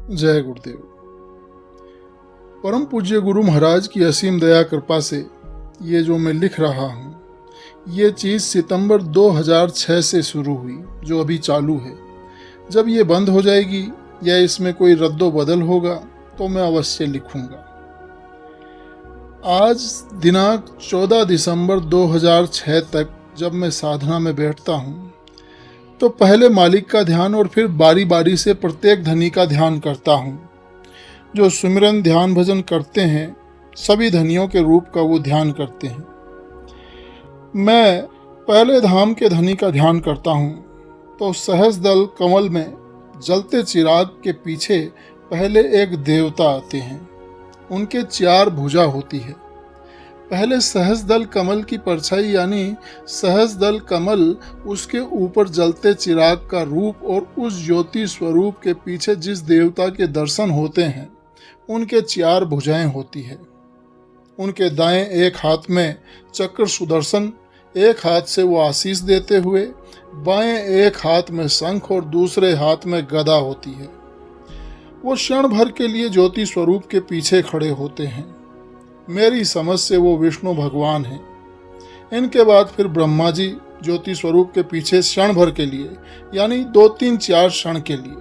जय गुरुदेव। परम पूज्य गुरु महाराज की असीम दया कृपा से ये जो मैं लिख रहा हूँ, ये चीज़ सितंबर 2006 से शुरू हुई, जो अभी चालू है। जब ये बंद हो जाएगी या इसमें कोई रद्दो बदल होगा तो मैं अवश्य लिखूँगा। आज दिनांक 14 दिसंबर 2006 तक जब मैं साधना में बैठता हूँ तो पहले मालिक का ध्यान और फिर बारी बारी से प्रत्येक धनी का ध्यान करता हूँ। जो सुमिरन ध्यान भजन करते हैं सभी धनियों के रूप का वो ध्यान करते हैं। मैं पहले धाम के धनी का ध्यान करता हूँ तो सहस्र दल कमल में जलते चिराग के पीछे पहले एक देवता आते हैं। उनके 4 भुजा होती है। पहले सहस्र दल कमल की परछाई यानी सहस्र दल कमल, उसके ऊपर जलते चिराग का रूप और उस ज्योति स्वरूप के पीछे जिस देवता के दर्शन होते हैं उनके 4 भुजाएं होती है। उनके दाएं एक हाथ में चक्र सुदर्शन, एक हाथ से वो आशीष देते हुए, बाएं एक हाथ में शंख और दूसरे हाथ में गदा होती है। वो क्षण भर के लिए ज्योति स्वरूप के पीछे खड़े होते हैं। मेरी समझ से वो विष्णु भगवान हैं। इनके बाद फिर ब्रह्मा जी ज्योति स्वरूप के पीछे क्षण भर के लिए यानी 2, 3, 4 क्षण के लिए।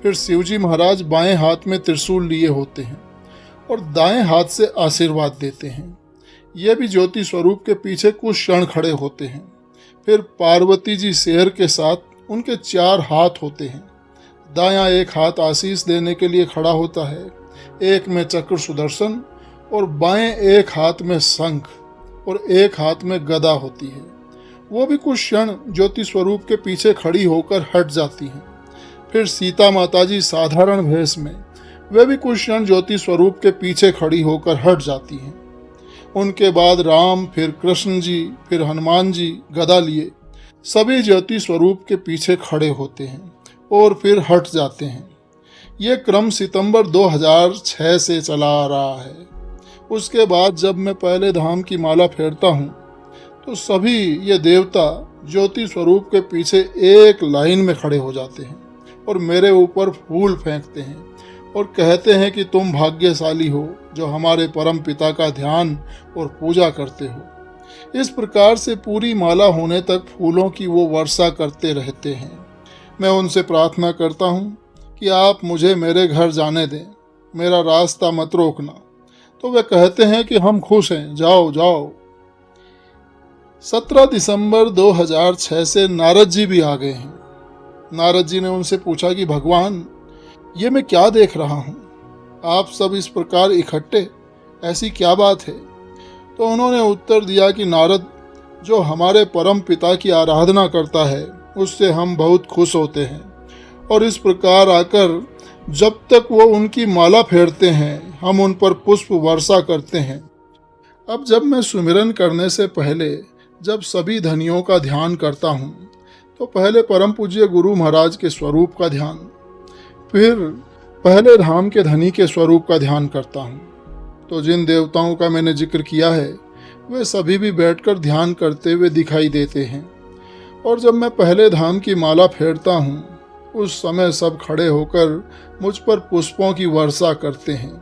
फिर शिवजी महाराज बाएं हाथ में त्रिशूल लिए होते हैं और दाएं हाथ से आशीर्वाद देते हैं। ये भी ज्योति स्वरूप के पीछे कुछ क्षण खड़े होते हैं। फिर पार्वती जी शेर के साथ, उनके 4 हाथ होते हैं। दायां एक हाथ आशीष देने के लिए खड़ा होता है, एक में चक्र सुदर्शन और बाएं एक हाथ में शंख और एक हाथ में गदा होती है। वो भी कुछ क्षण ज्योति स्वरूप के पीछे खड़ी होकर हट जाती हैं। फिर सीता माता जी साधारण भेष में, वे भी कुछ क्षण ज्योति स्वरूप के पीछे खड़ी होकर हट जाती हैं। उनके बाद राम, फिर कृष्ण जी, फिर हनुमान जी गदा लिए सभी ज्योति स्वरूप के पीछे खड़े होते हैं और फिर हट जाते हैं। ये क्रम सितंबर 2006 से चला आ रहा है। उसके बाद जब मैं पहले धाम की माला फेरता हूँ तो सभी ये देवता ज्योति स्वरूप के पीछे एक लाइन में खड़े हो जाते हैं और मेरे ऊपर फूल फेंकते हैं और कहते हैं कि तुम भाग्यशाली हो जो हमारे परम पिता का ध्यान और पूजा करते हो। इस प्रकार से पूरी माला होने तक फूलों की वो वर्षा करते रहते हैं। मैं उनसे प्रार्थना करता हूँ कि आप मुझे मेरे घर जाने दें, मेरा रास्ता मत रोकना। तो वे कहते हैं कि हम खुश हैं, जाओ जाओ। 17 दिसंबर 2006 से नारद जी भी आ गए हैं। नारद जी ने उनसे पूछा कि भगवान, ये मैं क्या देख रहा हूँ, आप सब इस प्रकार इकट्ठे, ऐसी क्या बात है? तो उन्होंने उत्तर दिया कि नारद, जो हमारे परम पिता की आराधना करता है उससे हम बहुत खुश होते हैं और इस प्रकार आकर जब तक वो उनकी माला फेरते हैं हम उन पर पुष्प वर्षा करते हैं। अब जब मैं सुमिरन करने से पहले जब सभी धनियों का ध्यान करता हूँ तो पहले परम पूज्य गुरु महाराज के स्वरूप का ध्यान, फिर पहले धाम के धनी के स्वरूप का ध्यान करता हूँ। तो जिन देवताओं का मैंने जिक्र किया है वे सभी भी बैठकर ध्यान करते हुए दिखाई देते हैं। और जब मैं पहले धाम की माला फेरता हूँ उस समय सब खड़े होकर मुझ पर पुष्पों की वर्षा करते हैं।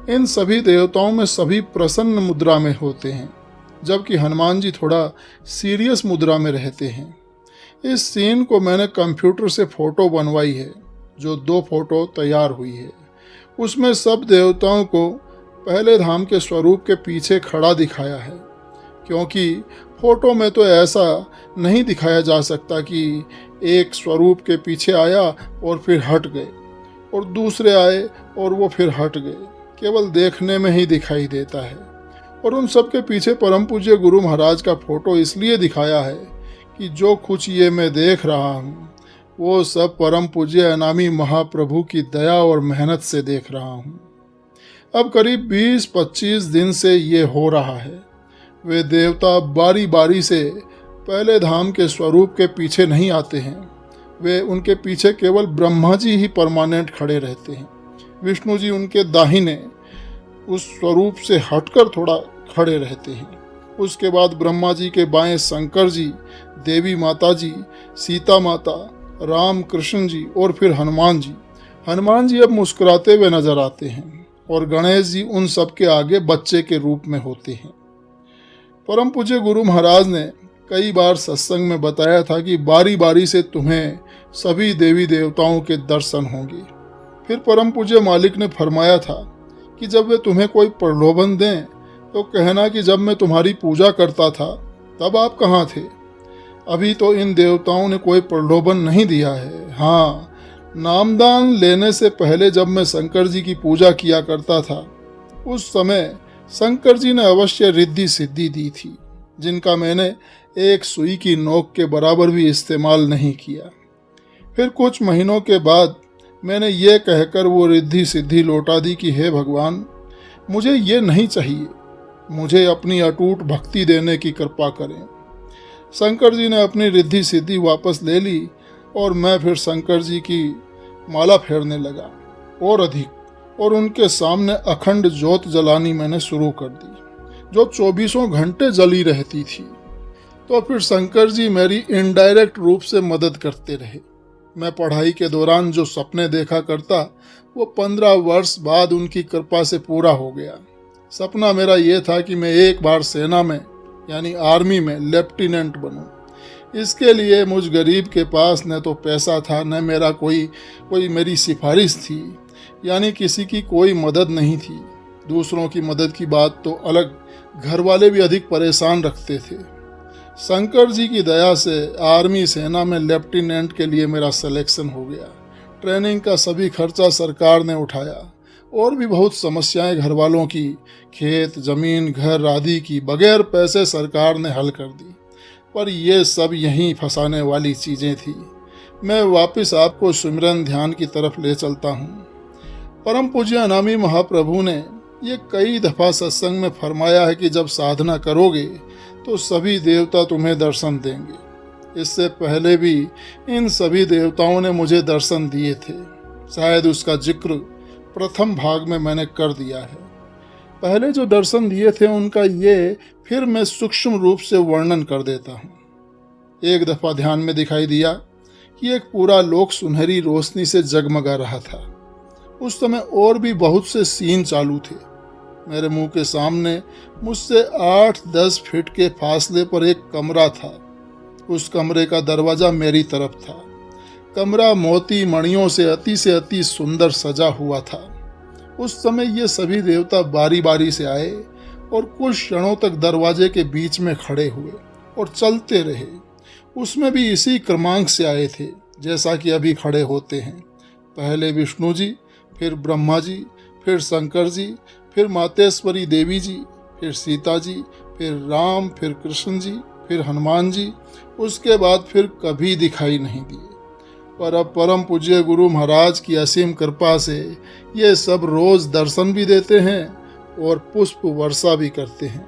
इन सभी देवताओं में सभी प्रसन्न मुद्रा में होते हैं, जबकि हनुमान जी थोड़ा सीरियस मुद्रा में रहते हैं। इस सीन को मैंने कंप्यूटर से फोटो बनवाई है, जो 2 फोटो तैयार हुई है। उसमें सब देवताओं को पहले धाम के स्वरूप के पीछे खड़ा दिखाया है, क्योंकि फोटो में तो ऐसा नहीं दिखाया जा सकता कि एक स्वरूप के पीछे आया और फिर हट गए और दूसरे आए और वो फिर हट गए। केवल देखने में ही दिखाई देता है। और उन सब के पीछे परम पूज्य गुरु महाराज का फोटो इसलिए दिखाया है कि जो कुछ ये मैं देख रहा हूँ वो सब परम पूज्य अनामी महाप्रभु की दया और मेहनत से देख रहा हूँ। अब करीब 20-25 दिन से ये हो रहा है। वे देवता बारी बारी से पहले धाम के स्वरूप के पीछे नहीं आते हैं। वे उनके पीछे केवल ब्रह्मा जी ही परमानेंट खड़े रहते हैं। विष्णु जी उनके दाहिने उस स्वरूप से हटकर थोड़ा खड़े रहते हैं। उसके बाद ब्रह्मा जी के बाएं शंकर जी, देवी माता जी, सीता माता, राम कृष्ण जी और फिर हनुमान जी हनुमान जी अब मुस्कुराते हुए नजर आते हैं और गणेश जी उन सब के आगे बच्चे के रूप में होते हैं। परम पूज्य गुरु महाराज ने कई बार सत्संग में बताया था कि बारी बारी से तुम्हें सभी देवी देवताओं के दर्शन होंगे। फिर परम पूज्य मालिक ने फरमाया था कि जब वे तुम्हें कोई प्रलोभन दें तो कहना कि जब मैं तुम्हारी पूजा करता था तब आप कहाँ थे। अभी तो इन देवताओं ने कोई प्रलोभन नहीं दिया है। हाँ, नामदान लेने से पहले जब मैं शंकर जी की पूजा किया करता था उस समय शंकर जी ने अवश्य रिद्धि सिद्धि दी थी, जिनका मैंने एक सुई की नोक के बराबर भी इस्तेमाल नहीं किया। फिर कुछ महीनों के बाद मैंने ये कहकर वो रिद्धि सिद्धि लौटा दी कि हे भगवान, मुझे ये नहीं चाहिए, मुझे अपनी अटूट भक्ति देने की कृपा करें। शंकर जी ने अपनी रिद्धि सिद्धि वापस ले ली और मैं फिर शंकर जी की माला फेरने लगा और अधिक, और उनके सामने अखंड ज्योत जलानी मैंने शुरू कर दी, जो 24 घंटे जली रहती थी। तो फिर शंकर जी मेरी इनडायरेक्ट रूप से मदद करते रहे। मैं पढ़ाई के दौरान जो सपने देखा करता वो 15 वर्ष बाद उनकी कृपा से पूरा हो गया। सपना मेरा ये था कि मैं एक बार सेना में यानी आर्मी में लेफ्टिनेंट बनूं। इसके लिए मुझ गरीब के पास न तो पैसा था, न मेरा कोई मेरी सिफारिश थी, यानी किसी की कोई मदद नहीं थी। दूसरों की मदद की बात तो अलग, घर वाले भी अधिक परेशान रखते थे। शंकर जी की दया से आर्मी सेना में लेफ्टिनेंट के लिए मेरा सिलेक्शन हो गया। ट्रेनिंग का सभी खर्चा सरकार ने उठाया और भी बहुत समस्याएं घर वालों की, खेत जमीन घर आदि की बगैर पैसे सरकार ने हल कर दी। पर ये सब यहीं फंसाने वाली चीज़ें थी। मैं वापस आपको सुमिरन ध्यान की तरफ ले चलता हूँ। परम पूज्य अनामी महाप्रभु ने ये कई दफ़ा सत्संग में फरमाया है कि जब साधना करोगे तो सभी देवता तुम्हें दर्शन देंगे। इससे पहले भी इन सभी देवताओं ने मुझे दर्शन दिए थे। शायद उसका जिक्र प्रथम भाग में मैंने कर दिया है। पहले जो दर्शन दिए थे उनका ये फिर मैं सूक्ष्म रूप से वर्णन कर देता हूँ। एक दफ़ा ध्यान में दिखाई दिया कि एक पूरा लोक सुनहरी रोशनी से जगमगा रहा था। उस समय और भी बहुत से सीन चालू थे। मेरे मुंह के सामने मुझसे 8-10 फीट के फासले पर एक कमरा था। उस कमरे का दरवाज़ा मेरी तरफ था। कमरा मोती मणियों से अति सुंदर सजा हुआ था। उस समय ये सभी देवता बारी बारी से आए और कुछ क्षणों तक दरवाजे के बीच में खड़े हुए और चलते रहे। उसमें भी इसी क्रमांक से आए थे जैसा कि अभी खड़े होते हैं। पहले विष्णु जी, फिर ब्रह्मा जी, फिर शंकर जी, फिर मातेश्वरी देवी जी, फिर सीता जी, फिर राम, फिर कृष्ण जी, फिर हनुमान जी। उसके बाद फिर कभी दिखाई नहीं दिए। पर अब परम पूज्य गुरु महाराज की असीम कृपा से ये सब रोज दर्शन भी देते हैं और पुष्प वर्षा भी करते हैं।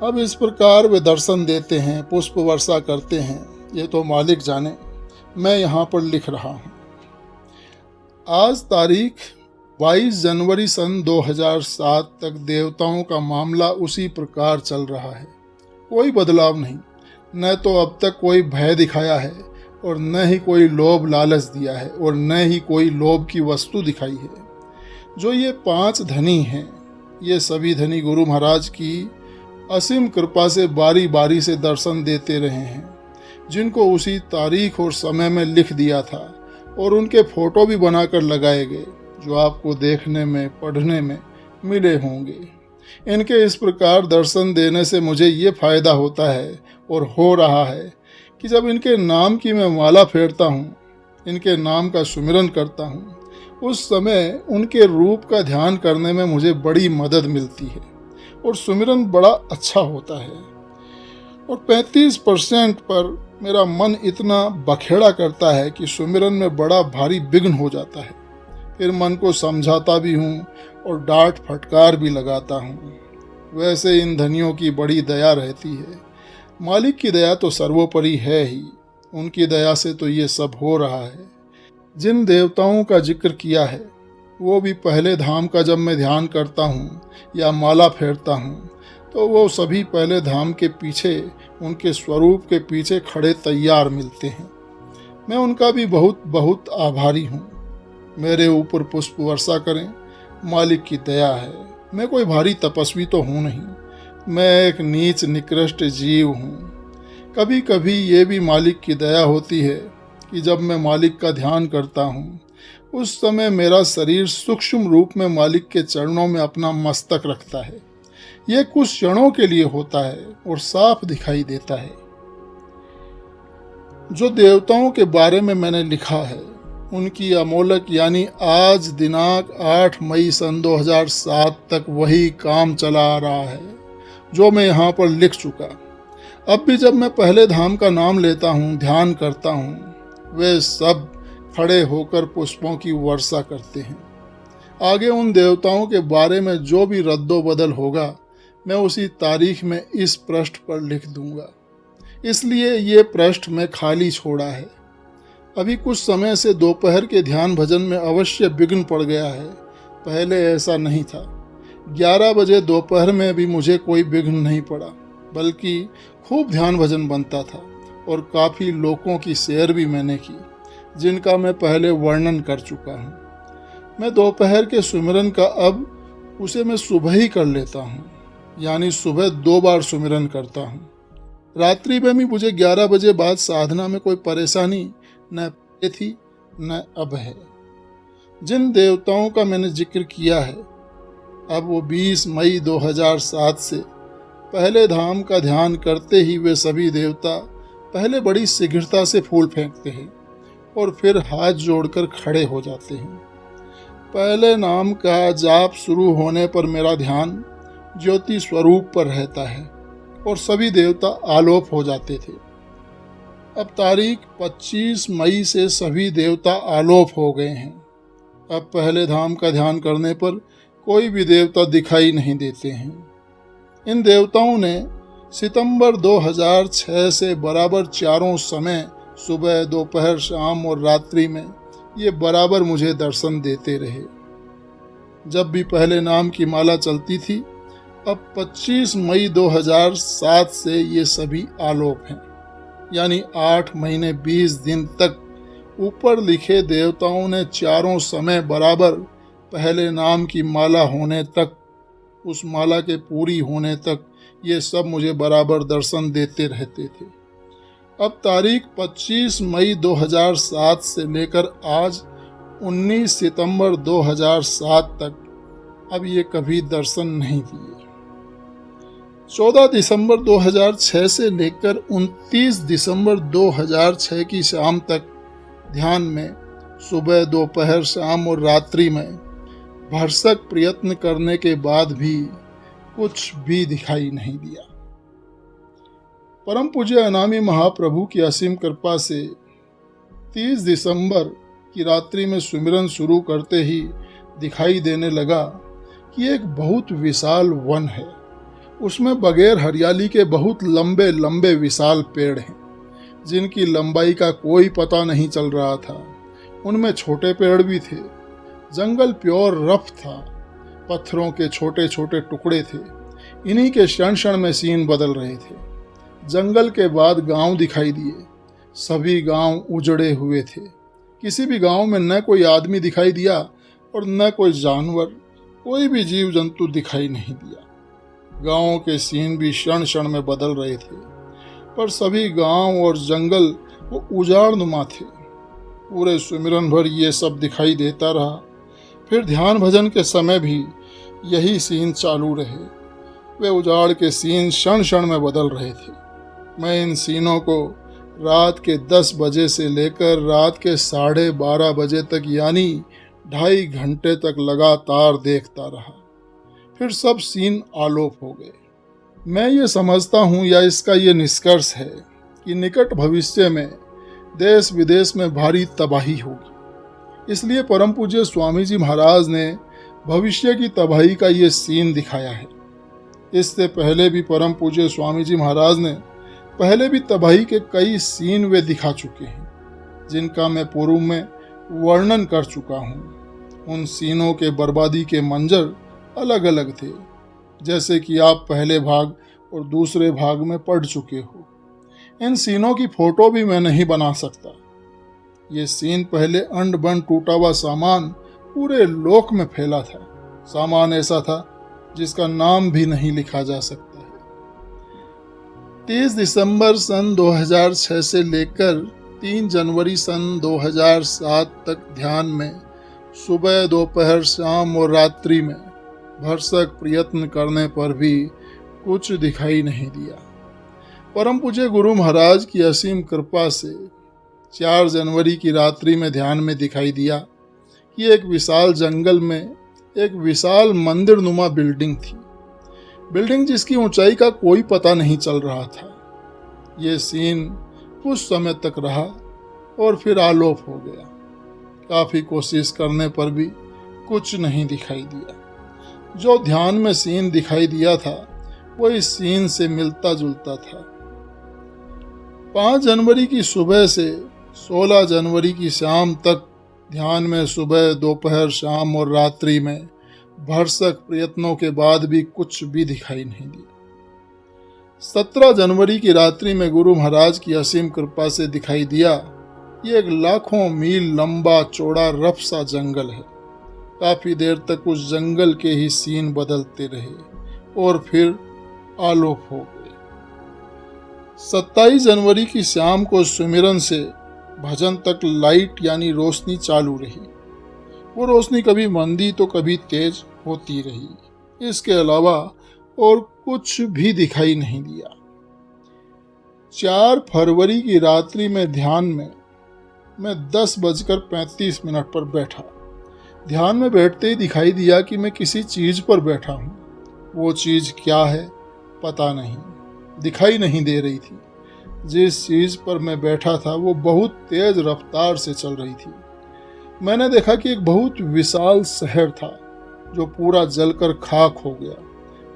अब इस प्रकार वे दर्शन देते हैं, पुष्प वर्षा करते हैं, ये तो मालिक जाने। मैं यहाँ पर लिख रहा हूँ। आज तारीख 22 जनवरी सन 2007 तक देवताओं का मामला उसी प्रकार चल रहा है। कोई बदलाव नहीं। न तो अब तक कोई भय दिखाया है और न ही कोई लोभ लालच दिया है और न ही कोई लोभ की वस्तु दिखाई है। जो ये 5 धनी हैं, ये सभी धनी गुरु महाराज की असीम कृपा से बारी बारी से दर्शन देते रहे हैं, जिनको उसी तारीख और समय में लिख दिया था और उनके फोटो भी बनाकर लगाए गए, जो आपको देखने में पढ़ने में मिले होंगे। इनके इस प्रकार दर्शन देने से मुझे ये फायदा होता है और हो रहा है कि जब इनके नाम की मैं माला फेरता हूँ, इनके नाम का सुमिरन करता हूँ, उस समय उनके रूप का ध्यान करने में मुझे बड़ी मदद मिलती है और सुमिरन बड़ा अच्छा होता है। और 35% पर मेरा मन इतना बखेड़ा करता है कि सुमिरन में बड़ा भारी विघ्न हो जाता है। फिर मन को समझाता भी हूँ और डांट फटकार भी लगाता हूँ। वैसे इन धनियों की बड़ी दया रहती है। मालिक की दया तो सर्वोपरि है ही, उनकी दया से तो ये सब हो रहा है। जिन देवताओं का जिक्र किया है वो भी पहले धाम का जब मैं ध्यान करता हूँ या माला फेरता हूँ तो वो सभी पहले धाम के पीछे, उनके स्वरूप के पीछे खड़े तैयार मिलते हैं। मैं उनका भी बहुत बहुत आभारी हूँ। मेरे ऊपर पुष्प वर्षा करें, मालिक की दया है। मैं कोई भारी तपस्वी तो हूँ नहीं, मैं एक नीच निकृष्ट जीव हूँ। कभी कभी ये भी मालिक की दया होती है कि जब मैं मालिक का ध्यान करता हूँ उस समय मेरा शरीर सूक्ष्म रूप में मालिक के चरणों में अपना मस्तक रखता है। ये कुछ क्षणों के लिए होता है और साफ दिखाई देता है। जो देवताओं के बारे में मैंने लिखा है उनकी अमोलक यानी आज दिनांक 8 मई सन 2007 तक वही काम चला आ रहा है जो मैं यहाँ पर लिख चुका। अब भी जब मैं पहले धाम का नाम लेता हूँ, ध्यान करता हूँ, वे सब खड़े होकर पुष्पों की वर्षा करते हैं। आगे उन देवताओं के बारे में जो भी रद्दो बदल होगा मैं उसी तारीख में इस पृष्ठ पर लिख दूंगा, इसलिए ये पृष्ठ में खाली छोड़ा है। अभी कुछ समय से दोपहर के ध्यान भजन में अवश्य विघ्न पड़ गया है, पहले ऐसा नहीं था। 11 बजे दोपहर में भी मुझे कोई विघ्न नहीं पड़ा, बल्कि खूब ध्यान भजन बनता था और काफ़ी लोगों की सैर भी मैंने की, जिनका मैं पहले वर्णन कर चुका हूँ। मैं दोपहर के सुमिरन का अब उसे मैं सुबह ही कर लेता हूँ, यानी सुबह 2 बार सुमिरन करता हूँ। रात्रि में भी मुझे 11 बजे बाद साधना में कोई परेशानी न पहले थी न अब है। जिन देवताओं का मैंने जिक्र किया है, अब वो 20 मई 2007 से पहले धाम का ध्यान करते ही वे सभी देवता पहले बड़ी शीघ्रता से फूल फेंकते हैं और फिर हाथ जोड़कर खड़े हो जाते हैं। पहले नाम का जाप शुरू होने पर मेरा ध्यान ज्योति स्वरूप पर रहता है और सभी देवता आलोप हो जाते थे। अब तारीख 25 मई से सभी देवता आलोप हो गए हैं। अब पहले धाम का ध्यान करने पर कोई भी देवता दिखाई नहीं देते हैं। इन देवताओं ने सितंबर 2006 से बराबर चारों समय, सुबह, दोपहर, शाम और रात्रि में ये बराबर मुझे दर्शन देते रहे। जब भी पहले नाम की माला चलती थी, अब 25 मई 2007 से ये सभी आलोप हैं, यानी 8 महीने 20 दिन तक ऊपर लिखे देवताओं ने चारों समय बराबर पहले नाम की माला होने तक, उस माला के पूरी होने तक ये सब मुझे बराबर दर्शन देते रहते थे। अब तारीख 25 मई 2007 से लेकर आज 19 सितंबर 2007 तक अब ये कभी दर्शन नहीं दिए। 14 दिसंबर 2006 से लेकर 29 दिसंबर 2006 की शाम तक ध्यान में सुबह, दोपहर, शाम और रात्रि में भरसक प्रयत्न करने के बाद भी कुछ भी दिखाई नहीं दिया। परम पूज्य अनामी महाप्रभु की असीम कृपा से 30 दिसंबर की रात्रि में सुमिरन शुरू करते ही दिखाई देने लगा कि एक बहुत विशाल वन है। उसमें बगैर हरियाली के बहुत लंबे लंबे विशाल पेड़ हैं, जिनकी लंबाई का कोई पता नहीं चल रहा था। उनमें छोटे पेड़ भी थे। जंगल प्योर रफ था, पत्थरों के छोटे छोटे टुकड़े थे। इन्हीं के क्षण क्षण में सीन बदल रहे थे। जंगल के बाद गांव दिखाई दिए। सभी गांव उजड़े हुए थे। किसी भी गांव में न कोई आदमी दिखाई दिया और न कोई जानवर, कोई भी जीव जंतु दिखाई नहीं दिया। गांवों के सीन भी क्षण क्षण में बदल रहे थे, पर सभी गांव और जंगल वो उजाड़नुमा थे। पूरे सुमिरन भर ये सब दिखाई देता रहा। फिर ध्यान भजन के समय भी यही सीन चालू रहे। वे उजाड़ के सीन क्षण क्षण में बदल रहे थे। मैं इन सीनों को रात के 10 बजे से लेकर रात के 12:30 बजे तक, यानी 2.5 घंटे तक लगातार देखता रहा। फिर सब सीन आलोप हो गए। मैं ये समझता हूँ, या इसका ये निष्कर्ष है कि निकट भविष्य में देश विदेश में भारी तबाही होगी। इसलिए परम पूज्य स्वामी जी महाराज ने भविष्य की तबाही का ये सीन दिखाया है। इससे पहले भी परम पूज्य स्वामी जी महाराज ने पहले भी तबाही के कई सीन वे दिखा चुके हैं, जिनका मैं पूर्व में वर्णन कर चुका हूँ। उन सीनों के बर्बादी के मंजर अलग अलग थे, जैसे कि आप पहले भाग और दूसरे भाग में पढ़ चुके हो। इन सीनों की फोटो भी मैं नहीं बना सकता। ये सीन पहले अंड बन टूटा हुआ सामान पूरे लोक में फैला था। सामान ऐसा था जिसका नाम भी नहीं लिखा जा सकता है। 30 दिसंबर सन 2006 से लेकर 3 जनवरी सन 2007 तक ध्यान में सुबह, दोपहर, शाम और रात्रि में भरसक प्रयत्न करने पर भी कुछ दिखाई नहीं दिया। परम पूज्य गुरु महाराज की असीम कृपा से 4 जनवरी की रात्रि में ध्यान में दिखाई दिया कि एक विशाल जंगल में एक विशाल मंदिर नुमा बिल्डिंग थी। बिल्डिंग जिसकी ऊंचाई का कोई पता नहीं चल रहा था। ये सीन कुछ समय तक रहा और फिर आलोप हो गया। काफी कोशिश करने पर भी कुछ नहीं दिखाई दिया। जो ध्यान में सीन दिखाई दिया था वो इस सीन से मिलता जुलता था। 5 जनवरी की सुबह से 16 जनवरी की शाम तक ध्यान में सुबह, दोपहर, शाम और रात्रि में भरसक प्रयत्नों के बाद भी कुछ भी दिखाई नहीं दिया। 17 जनवरी की रात्रि में गुरु महाराज की असीम कृपा से दिखाई दिया ये एक लाखों मील लंबा चौड़ा रफ सा जंगल है। काफी देर तक उस जंगल के ही सीन बदलते रहे और फिर आलोप हो गए। 27 जनवरी की शाम को सुमिरन से भजन तक लाइट यानी रोशनी चालू रही। वो रोशनी कभी मंदी तो कभी तेज होती रही। इसके अलावा और कुछ भी दिखाई नहीं दिया। 4 फरवरी की रात्रि में ध्यान में मैं 10:35 पर बैठा। ध्यान में बैठते ही दिखाई दिया कि मैं किसी चीज पर बैठा हूँ। वो चीज क्या है पता नहीं, दिखाई नहीं दे रही थी। जिस चीज पर मैं बैठा था वो बहुत तेज रफ्तार से चल रही थी। मैंने देखा कि एक बहुत विशाल शहर था जो पूरा जलकर खाक हो गया।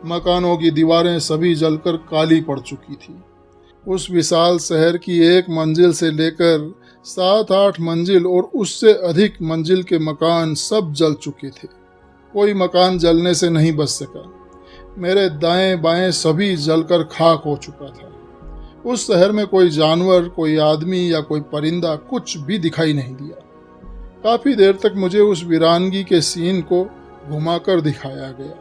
मकानों की दीवारें सभी जलकर काली पड़ चुकी थी। उस विशाल शहर की 1 मंजिल से लेकर 7-8 मंजिल और उससे अधिक मंजिल के मकान सब जल चुके थे। कोई मकान जलने से नहीं बच सका। मेरे दाएं बाएं सभी जलकर खाक हो चुका था। उस शहर में कोई जानवर, कोई आदमी या कोई परिंदा कुछ भी दिखाई नहीं दिया। काफी देर तक मुझे उस वीरानगी के सीन को घुमाकर दिखाया गया।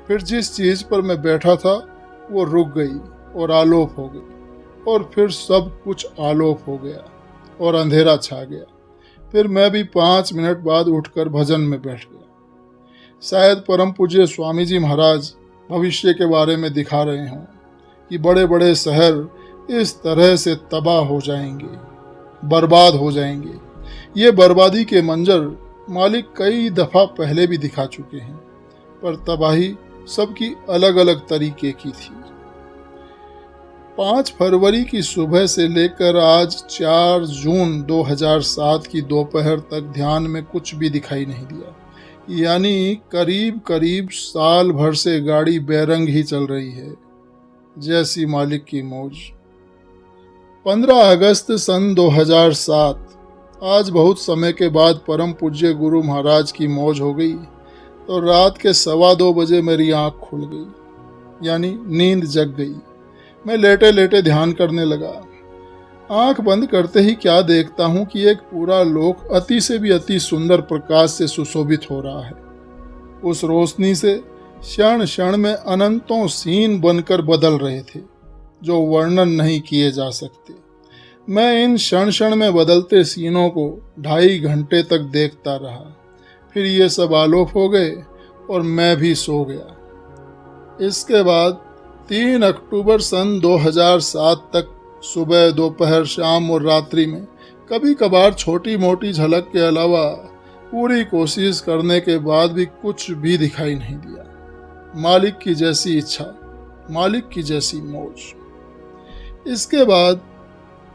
फिर जिस चीज पर मैं बैठा था वो रुक गई और आलोप हो गई और फिर सब कुछ आलोप हो गया और अंधेरा छा गया। फिर मैं भी 5 मिनट बाद उठकर भजन में बैठ गया। शायद परम पूज्य स्वामी जी महाराज भविष्य के बारे में दिखा रहे हों कि बड़े बड़े शहर इस तरह से तबाह हो जाएंगे, बर्बाद हो जाएंगे। ये बर्बादी के मंजर मालिक कई दफा पहले भी दिखा चुके हैं, पर तबाही सबकी अलग अलग तरीके की थी। 5 फरवरी की सुबह से लेकर आज 4 जून 2007 की दोपहर तक ध्यान में कुछ भी दिखाई नहीं दिया। यानी करीब करीब साल भर से गाड़ी बेरंग ही चल रही है, जैसी मालिक की मौज। 15 अगस्त सन 2007 आज बहुत समय के बाद परम पूज्य गुरु महाराज की मौज हो गई तो रात के 2:15 बजे मेरी आंख खुल गई, यानी नींद जग गई। मैं लेटे लेटे ध्यान करने लगा। आंख बंद करते ही क्या देखता हूँ कि एक पूरा लोक अति से भी अति सुंदर प्रकाश से सुशोभित हो रहा है। उस रोशनी से क्षण क्षण में अनंतों सीन बनकर बदल रहे थे जो वर्णन नहीं किए जा सकते। मैं इन क्षण क्षण में बदलते सीनों को 2.5 घंटे तक देखता रहा। फिर ये सब आलोप हो गए और मैं भी सो गया। इसके बाद 3 अक्टूबर सन 2007 तक सुबह, दोपहर, शाम और रात्रि में कभी कभार छोटी मोटी झलक के अलावा पूरी कोशिश करने के बाद भी कुछ भी दिखाई नहीं दिया। मालिक की जैसी इच्छा, मालिक की जैसी मौज। इसके बाद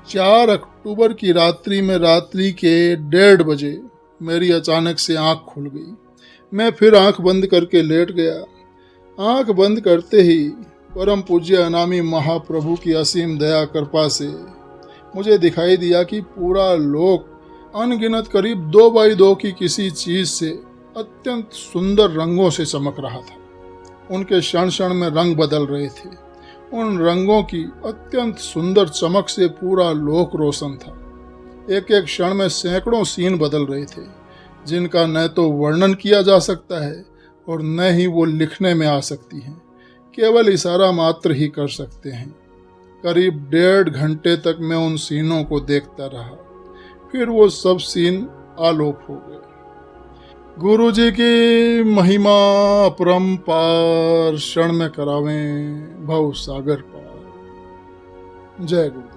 4 अक्टूबर की रात्रि में रात्रि के 1:30 बजे मेरी अचानक से आंख खुल गई। मैं फिर आंख बंद करके लेट गया। आंख बंद करते ही परम पूज्य अनामी महाप्रभु की असीम दया कृपा से मुझे दिखाई दिया कि पूरा लोक अनगिनत करीब 2x2 की किसी चीज से अत्यंत सुंदर रंगों से चमक रहा था। उनके क्षण क्षण में रंग बदल रहे थे। उन रंगों की अत्यंत सुंदर चमक से पूरा लोक रोशन था। एक एक क्षण में सैकड़ों सीन बदल रहे थे, जिनका न तो वर्णन किया जा सकता है और न ही वो लिखने में आ सकती हैं। केवल इशारा मात्र ही कर सकते हैं। करीब 1.5 घंटे तक मैं उन सीनों को देखता रहा, फिर वो सब सीन आलोप हो गए। गुरु जी की महिमा अपरंपार, क्षण में करावें भव सागर पार। जय गुरु।